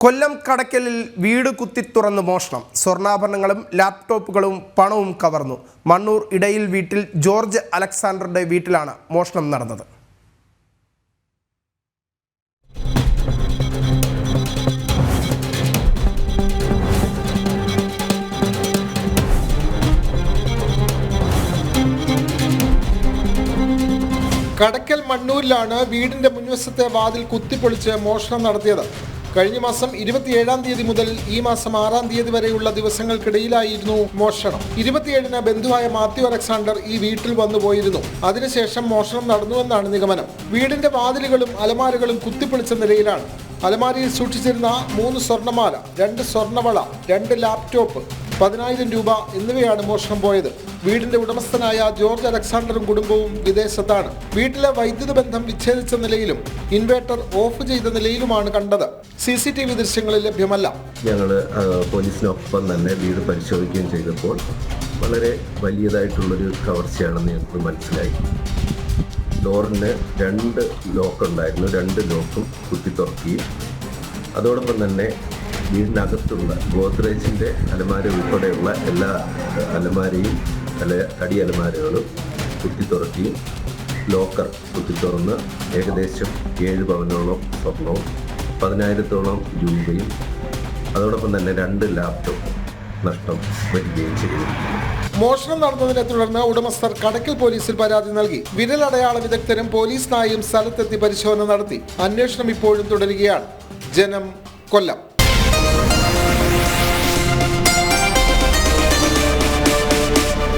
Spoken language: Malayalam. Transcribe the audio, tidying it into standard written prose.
കൊല്ലം കടയ്ക്കലിൽ വീട് കുത്തിത്തുറന്ന് മോഷണം. സ്വർണ്ണാഭരണങ്ങളും ലാപ്ടോപ്പുകളും പണവും കവർന്നു. മണ്ണൂർ ഇടയിൽ വീട്ടിൽ ജോർജ് അലക്സാണ്ടറുടെ വീട്ടിലാണ് മോഷണം നടന്നത്. കടയ്ക്കൽ മണ്ണൂരിലാണ് വീടിന്റെ മുൻവശത്തെ വാതിൽ കുത്തിപ്പൊളിച്ച് മോഷണം നടത്തിയത്. കഴിഞ്ഞ മാസം 27-ാം തീയതി മുതൽ ഈ മാസം 6-ാം തീയതി വരെയുള്ള ദിവസങ്ങൾക്കിടയിലായിരുന്നു മോഷണം. 27-ന് ബന്ധുവായ മാത്യു അലക്സാണ്ടർ ഈ വീട്ടിൽ വന്നുപോയിരുന്നു. അതിനുശേഷം മോഷണം നടന്നുവെന്നാണ് നിഗമനം. വീടിന്റെ വാതിലുകളും അലമാരകളും കുത്തിപ്പൊളിച്ച നിലയിലാണ്. അലമാരയിൽ സൂക്ഷിച്ചിരുന്ന 3 സ്വർണ്ണമാല, 2 സ്വർണ്ണവള, 2 ലാപ്ടോപ്പ്, 10,000 രൂപ എന്നിവയാണ് മോഷണം പോയത്. വീടിന്റെ ഉടമസ്ഥനായ ജോർജ് അലക്സാണ്ടറും കുടുംബവും വിദേശത്താണ്. വീട്ടിലെ വൈദ്യുത ബന്ധം വിച്ഛേദിച്ച നിലയിലും ഇൻവേർട്ടർ ഓഫ് ചെയ്ത നിലയിലുമാണ് കണ്ടത്. CCTV ദൃശ്യങ്ങളിൽ ലഭ്യമല്ല. ഞങ്ങൾ പോലീസിനൊപ്പം തന്നെ വീട് പരിശോധിക്കുകയും ചെയ്തപ്പോൾ വളരെ വലിയതായിട്ടുള്ളൊരു കവർച്ചയാണെന്ന് ഞങ്ങൾക്ക് മനസ്സിലായി. ഡോറിന് 2 ലോക്ക് ഉണ്ടായിരുന്നു. 2 ലോക്കും കുത്തി തുറക്കുകയും അതോടൊപ്പം തന്നെ വീടിനകത്തുള്ള ഗോദ്രേജിൻ്റെ അലമാര ഉൾപ്പെടെയുള്ള എല്ലാ അലമാരയും തടി അലമാരകളും കുത്തി തുറക്കുകയും ലോക്കർ കുത്തി തുറന്ന് ഏകദേശം 7 പവനോളം സ്വർണവും 10,000-ഓളം രൂപയും അതോടൊപ്പം തന്നെ 2 ലാപ്ടോപ്പ് നഷ്ടം വരികയും ചെയ്തു. മോഷണം നടന്നതിനെ തുടർന്ന് ഉടമസ്ഥർ കടയ്ക്കൽ പോലീസിൽ പരാതി നൽകി. വിരലടയാള വിദഗ്ധരും പോലീസ് നായയും സ്ഥലത്തെത്തി പരിശോധന നടത്തി. അന്വേഷണം ഇപ്പോഴും തുടരുകയാണ്. ജനം, കൊല്ലം.